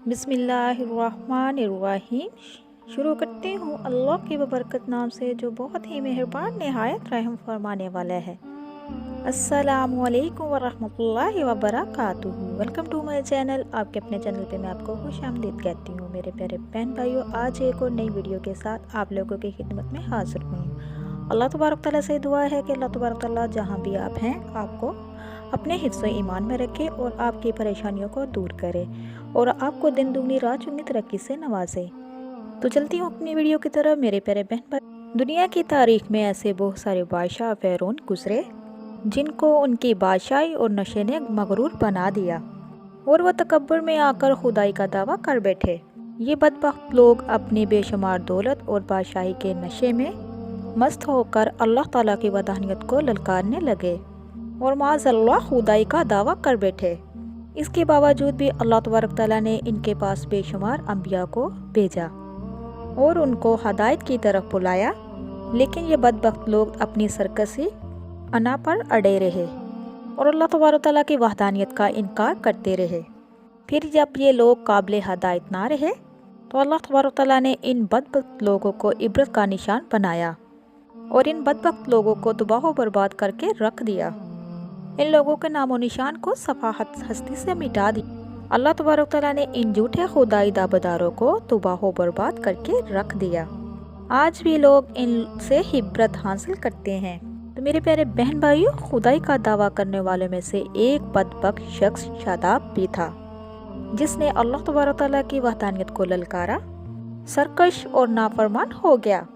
बिस्मिल्लाहिर्रहमानिर्रहीम। शुरू करते हूँ अल्लाह के बबरकत नाम से जो बहुत ही मेहरबान नहायत रहम फरमाने वाला है। अस्सलामु अलैकुम वरहमतुल्लाहि वबरकातुहू। Welcome to my channel. आपके अपने चैनल पे मैं आपको खुशामदीद कहती हूँ। मेरे प्यारे बहन भाइयों, आज एक और नई वीडियो के साथ आप लोगों की खिदमत में हाजिर हूँ। अल्लाह तबारक तआला से दुआ है कि अल्लाह तबारक तआला जहाँ भी आप हैं आपको अपने हिफ्ज़ ईमान में रखे और आपकी परेशानियों को दूर करे और आपको दिन दुगनी रात चुगनी तरक्की से नवाजे। तो चलती हूँ अपनी वीडियो की तरफ। मेरे प्यारे बहन भाई, दुनिया की तारीख में ऐसे बहुत सारे बादशाह फ़िरौन गुजरे जिनको उनकी बादशाही और नशे ने मगरूर बना दिया और वह तकब्बुर में आकर खुदाई का दावा कर बैठे। ये बदबख्त लोग अपनी बेशुमार दौलत और बादशाही के नशे में मस्त होकर अल्लाह ताला की वहदानियत को ललकारने लगे और माज़अल्लाह खुदाई का दावा कर बैठे। इसके बावजूद भी अल्लाह तबारक तआला ने इनके पास बेशुमार अंबिया को भेजा और उनको हदायत की तरफ बुलाया, लेकिन ये बदबख्त लोग अपनी सरकशी अना पर अड़े रहे और अल्लाह तबारक तआला की वहदानियत का इनकार करते रहे। फिर जब ये लोग काबिल हदायत ना रहे तो अल्लाह तबारक तआला ने इन बदबख्त लोगों को इबरत का निशान बनाया और इन बदबख्त लोगों को तबाह बर्बाद करके रख दिया। इन लोगों के नामो निशान को सफाहत हस्ती से मिटा दी। अल्लाह तबारक तआला ने इन झूठे खुदाई दावेदारों को तबाह बर्बाद करके रख दिया। आज भी लोग इनसे इबरत हासिल करते हैं। तो मेरे प्यारे बहन भाइयों, खुदाई का दावा करने वालों में से एक बदबख्त शख्स शादाब भी था जिसने अल्लाह तबारक तआला की वहदानियत को ललकारा, सरकश और नाफरमान हो गया।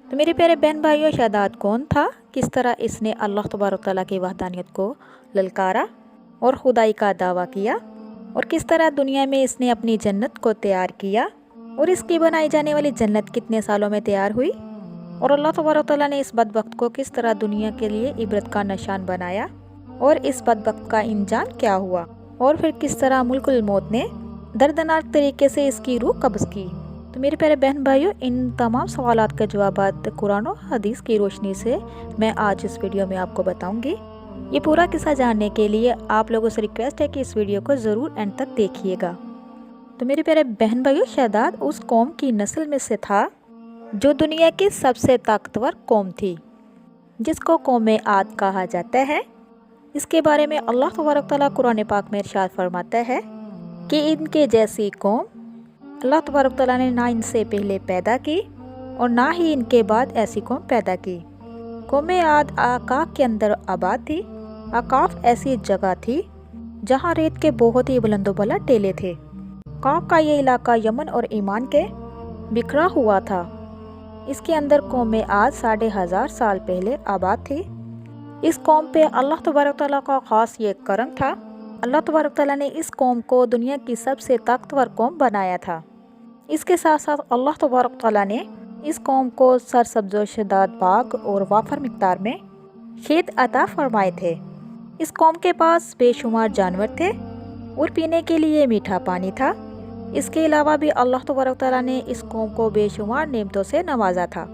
तो मेरे प्यारे बहन भाइयों, शादाब कौन था? किस तरह इसने अल्लाह तबारक तआला की वहदानियत को ललकारा और खुदाई का दावा किया और किस तरह दुनिया में इसने अपनी जन्नत को तैयार किया और इसकी बनाई जाने वाली जन्नत कितने सालों में तैयार हुई और अल्लाह तबारक तआला ने इस बदबख्त को किस तरह दुनिया के लिए इबरत का निशान बनाया और इस बदबख्त का इंजाम क्या हुआ और फिर किस तरह मुल्कुल मौत ने दर्दनाक तरीके से इसकी रूह कब्ज़ की। तो मेरे प्यारे बहन भाइयों, इन तमाम सवालात के जवाबात कुरान और हदीस की रोशनी से मैं आज इस वीडियो में आपको बताऊंगी। ये पूरा किस्सा जानने के लिए आप लोगों से रिक्वेस्ट है कि इस वीडियो को ज़रूर एंड तक देखिएगा। तो मेरे प्यारे बहन भाइयों, शादाब उस कौम की नस्ल में से था जो दुनिया की सबसे ताकतवर कौम थी, जिसको कौम आद कहा जाता है। इसके बारे में अल्लाह तबारक तआला कुरान पाक में इरशाद फरमाता है कि इनके जैसी कौम अल्लाह तबारक तआला ने ना इनसे पहले पैदा की और ना ही इनके बाद ऐसी कौम पैदा की। कौम आद आकाफ के अंदर आबाद थी। आकाफ ऐसी जगह थी जहाँ रेत के बहुत ही बुलंदोबला टेले थे। काफ का ये इलाका यमन और ईमान के बिखरा हुआ था। इसके अंदर कौम आद 1500 साल पहले आबाद थी। इस कौम पे अल्लाह तबारक तआला का ख़ास ये करम था। अल्लाह तबारक तआला ने इस कौम को दुनिया की सबसे ताकतवर कौम बनाया था। इसके साथ साथ अल्लाह तबारक तआला ने इस कौम को सरसब्ज़ व शदाद बाग और वाफर मिक़दार में खेत अता फरमाए थे। इस कौम के पास बेशुमार जानवर थे और पीने के लिए मीठा पानी था। इसके अलावा भी अल्लाह तबारक तआला ने इस कौम को बेशुमार नेमतों से नवाजा था।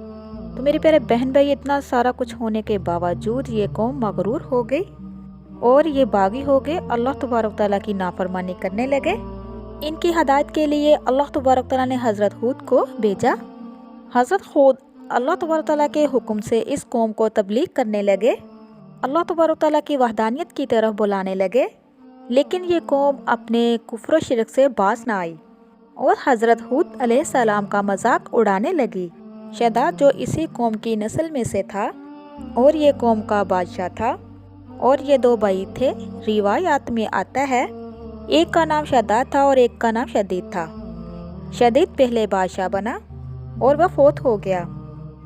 तो मेरे प्यारे बहन भाई, इतना सारा कुछ होने के बावजूद ये कौम मगरूर हो गई और ये बागी हो गए, अल्लाह तबारक तआला की नाफरमानी करने लगे। इनकी हदायत के लिए अल्लाह तबारक तआला ने हज़रत हूद को भेजा। हज़रत हूद अल्लाह तबारक तआला के हुक्म से इस कौम को तबलीग करने लगे, अल्लाह तबारक तआला की वहदानियत की तरफ बुलाने लगे, लेकिन ये कौम अपने कुफ्र व शिरक से बाज ना आई और हज़रत हूद अलैहिस्सलाम का मजाक उड़ाने लगी। शादाब जो इसी कौम की नस्ल में से था और ये कौम का बादशाह था और ये दो भाई थे। रिवायात में आता है एक का नाम शादाब था और एक का नाम शदीद था। शदीद पहले बादशाह बना और वह फौत हो गया।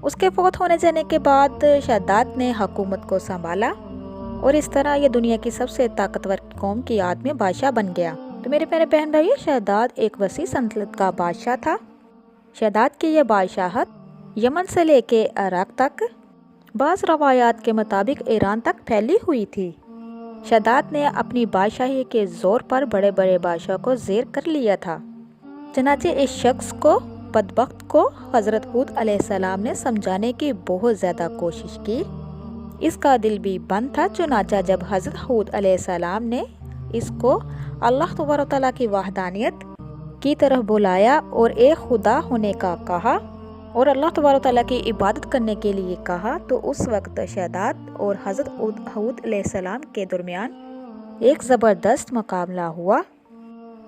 उसके फौत होने जाने के बाद शादाब ने हुकूमत को संभाला और इस तरह ये दुनिया की सबसे ताकतवर कौम की आद में बादशाह बन गया। तो मेरे प्यारे बहन भाइयों, शादाब एक वसी सल्तनत का बादशाह था। शादाब की यह बादशाहत यमन से लेके इराक तक, बाज़ रवायात के मुताबिक ईरान तक फैली हुई थी। शादाब ने अपनी बादशाही के ज़ोर पर बड़े बड़े बादशाह को ज़ेर कर लिया था। चनाचे इस शख्स को, बदबख्त को, हज़रत हूद अलैहिस्सलाम ने समझाने की बहुत ज़्यादा कोशिश की। इसका दिल भी बंद था। चुनाचा जब हज़रत हूद अलैहिस्सलाम ने इसको अल्लाह तबारक तआला की वहदानियत की तरफ बुलाया और एक खुदा होने का कहा और अल्लाह तबारक तआला की इबादत करने के लिए कहा, तो उस वक्त शहदाद और हज़रत हूद अलैहिस्सलाम के दरमियान एक ज़बरदस्त मुकाबला हुआ।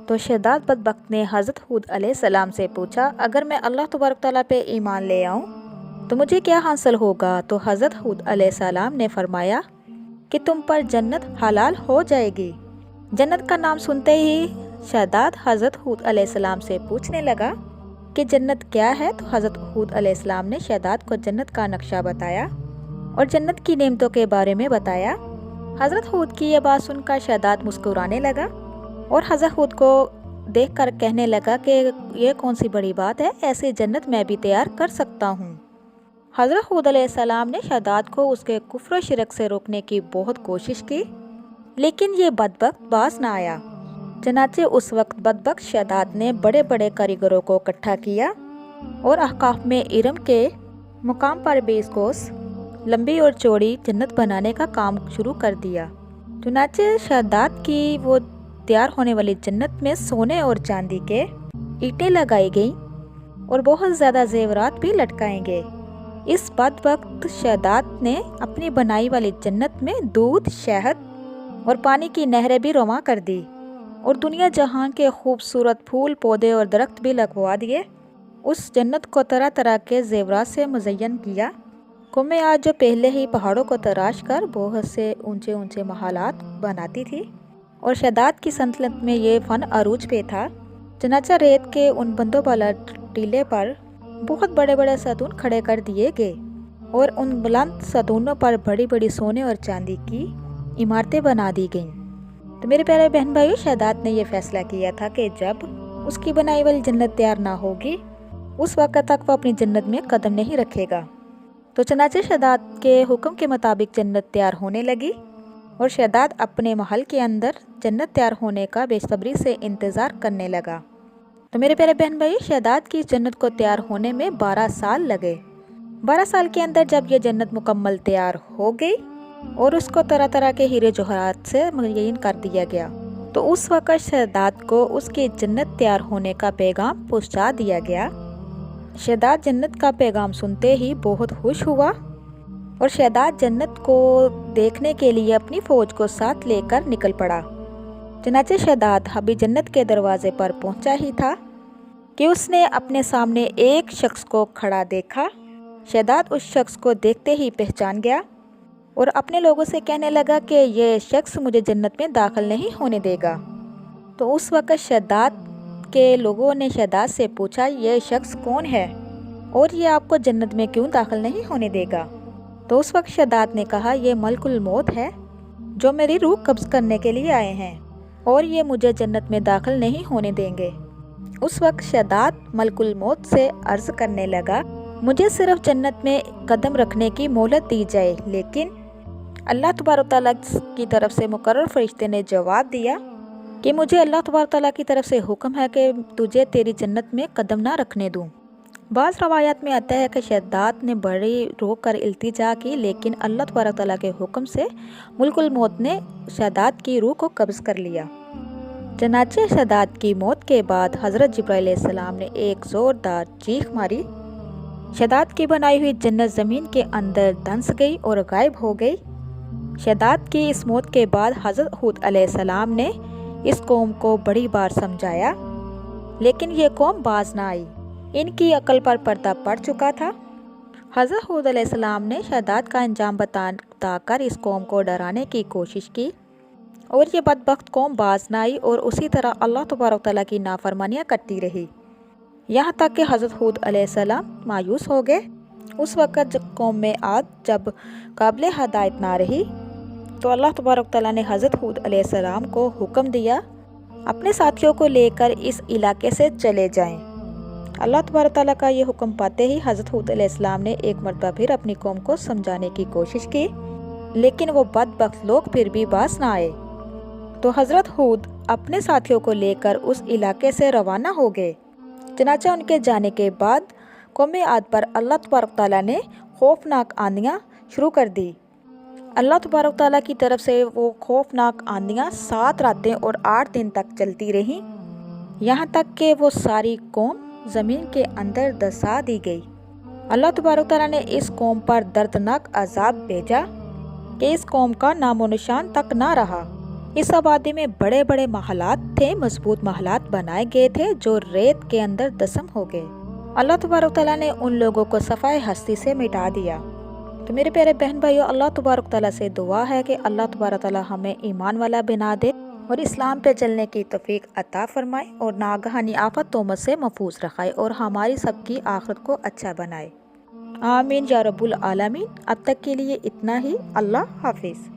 तो शहदाद बदबख्त ने हज़रत हूद अलैहिस्सलाम से पूछा, अगर मैं अल्लाह तबारक तआला पे ईमान ले आऊँ तो मुझे क्या हासिल होगा? तो हज़रत हूद अलैहिस्सलाम ने फरमाया कि तुम पर जन्नत हलाल हो जाएगी। जन्नत का नाम सुनते ही शहदाद हज़रत हूद अलैहिस्सलाम से पूछने लगा कि जन्नत क्या है। तो हज़रत हूद अलैहिस्सलाम ने शहदाद को जन्नत का नक्शा बताया और जन्नत की नेमतों के बारे में बताया। हज़रत हूद की यह बात सुनकर शहदाद मुस्कुराने लगा और हज़रत हूद को देखकर कहने लगा कि ये कौन सी बड़ी बात है, ऐसी जन्नत मैं भी तैयार कर सकता हूँ। हज़रत हूद अलैहिस्सलाम ने शहदाद को उसके कुफ्र शिरक से रोकने की बहुत कोशिश की, लेकिन ये बदबख्त बाज ना आया। चनाचे उस वक्त बदबख्त शहदाद ने बड़े बड़े कारीगरों को इकट्ठा किया और अहकाफ में इरम के मुकाम पर 20 कोस लंबी और चौड़ी जन्नत बनाने का काम शुरू कर दिया। चनाचे शहदाद की वो तैयार होने वाली जन्नत में सोने और चांदी के ईंटें लगाई गईं और बहुत ज़्यादा जेवरात भी लटकाए गए। इस बदबख्त शहदाद ने अपनी बनाई वाली जन्नत में दूध, शहद और पानी की नहरें भी रवां कर दी और दुनिया जहां के खूबसूरत फूल, पौधे और दरख्त भी लगवा दिए। उस जन्नत को तरह तरह के जेवरात से मुज़य्यन किया। कौमें आज जो पहले ही पहाड़ों को तराश कर बहुत से ऊंचे ऊंचे महालात बनाती थी और शहदाद की सल्तनत में ये फ़न अरूज पे था। चनाचा रेत के उन बंदोबाला टीले पर बहुत बड़े बड़े सतून खड़े कर दिए गए और उन बुलंद सतूनों पर बड़ी बड़ी सोने और चांदी की इमारतें बना दी गईं। तो मेरे प्यारे बहन भाइयों, शहदाद ने यह फैसला किया था कि जब उसकी बनाई वाली जन्नत तैयार ना होगी उस वक्त तक वो अपनी जन्नत में कदम नहीं रखेगा। तो चनाचे शहदाद के हुक्म के मुताबिक जन्नत तैयार होने लगी और शहदाद अपने महल के अंदर जन्नत तैयार होने का बेसब्री से इंतज़ार करने लगा। तो मेरे प्यारे बहन भाई, शहदाद की जन्नत को तैयार होने में 12 साल लगे। 12 साल के अंदर जब ये जन्नत मुकम्मल तैयार हो गई और उसको तरह तरह के हीरे जवाहरात से मुज़य्यन कर दिया गया, तो उस वक़्त शहदाद को उसकी जन्नत तैयार होने का पैगाम पहुँचा दिया गया। शहदाद जन्नत का पैगाम सुनते ही बहुत खुश हुआ और शहदाद जन्नत को देखने के लिए अपनी फ़ौज को साथ लेकर निकल पड़ा। चनाचे शहदाद अभी जन्नत के दरवाजे पर पहुंचा ही था कि उसने अपने सामने एक शख्स को खड़ा देखा। शहदाद उस शख्स को देखते ही पहचान गया और अपने लोगों से कहने लगा कि ये शख्स मुझे जन्नत में दाखिल नहीं होने देगा। तो उस वक़्त शहदाद के लोगों ने शहदाद से पूछा, ये शख्स कौन है और ये आपको जन्नत में क्यों दाखिल नहीं होने देगा? तो उस वक्त शहदाद ने कहा, ये मलकुल मौत है जो मेरी रूह कब्ज़ करने के लिए आए हैं और ये मुझे जन्नत में दाखिल नहीं होने देंगे। उस वक्त शहदाद मलकुल मौत से अर्ज़ करने लगा, मुझे सिर्फ जन्नत में कदम रखने की मोहलत दी जाए। लेकिन अल्लाह तबारक तआला की तरफ से मुकर्रर फरिश्ते ने जवाब दिया कि मुझे अल्लाह तबारक तआला की तरफ से हुक्म है कि तुझे तेरी जन्नत में कदम ना रखने दूँ। बाज़ रवायात में आता है कि शहदाद ने बड़ी रो कर इल्तिजा की, लेकिन अल्लाह तबारक तआला के हुक्म से मुल्कुल मौत ने शहदाद की रूह को कब्ज़ कर लिया। चनाचे शहदाद की मौत के बाद हज़रत जिब्राइल अलैहिस्सलाम ने एक ज़ोरदार चीख मारी। शहदाद की बनाई हुई जन्नत ज़मीन के अंदर धंस गई और गायब हो गई। शहदाद की इस मौत के बाद हज़रत हूद अलैहिस्सलाम ने इस कौम को बड़ी बार समझाया, लेकिन ये कौम बाज ना आई। इनकी अकल पर पर्दा पड़ चुका था। हज़रत हूद अलैहिस्सलाम ने शहदाद का अंजाम बताकर इस कौम को डराने की कोशिश की और ये बदबख्त कौम बाज ना आई और उसी तरह अल्लाह तबारक तआला की नाफरमानियाँ करती रही, यहाँ तक कि हज़रत हूद अलैहिस्सलाम मायूस हो गए। उस वक़्त जब कौम में आद जब काबिल हदायत ना रही, तो अल्लाह तबारक तआला ने हज़रत हूद अलैहिस्सलाम को हुक्म दिया, अपने साथियों को लेकर इस इलाके से चले जाएं। अल्लाह तबारक तआला का ये हुक्म पाते ही हज़रत हूद अलैहिस्सलाम ने एक मरतबा फिर अपनी कौम को समझाने की कोशिश की, लेकिन वो बदबख्त लोग फिर भी बाज ना आए। तो हज़रत हूद अपने साथियों को लेकर उस इलाके से रवाना हो गए। चनाचा उनके जाने के बाद कौम आद पर अल्लाह तबारक तआला ने खौफनाक आंधियाँ शुरू कर दी। अल्लाह तबारक तआला की तरफ से वो खौफनाक आंधियाँ 7 रातें और 8 दिन तक चलती रहीं। یہاں تک کہ وہ ساری قوم زمین کے اندر دسا دی گئی۔ اللہ تبارک تعالیٰ نے اس قوم پر دردناک عذاب بھیجا کہ اس قوم کا نام و نشان تک نہ رہا۔ اس آبادی میں بڑے بڑے محلات تھے، مضبوط محلات بنائے گئے تھے جو ریت کے اندر دسم ہو گئے۔ اللہ تبارک تعالیٰ نے ان لوگوں کو صفائے ہستی سے مٹا دیا۔ تو میرے پیارے بہن بھائیو، اللہ تبارک تعالیٰ سے دعا ہے کہ اللہ تبارک تعالیٰ ہمیں ایمان والا بنا دے اور اسلام پہ چلنے کی توفیق عطا فرمائے اور ناگہانی آفت تہمت سے محفوظ رکھائے اور ہماری سب کی آخرت کو اچھا بنائے۔ آمین یا رب العالمین۔ اب تک کے لیے اتنا ہی۔ اللہ حافظ۔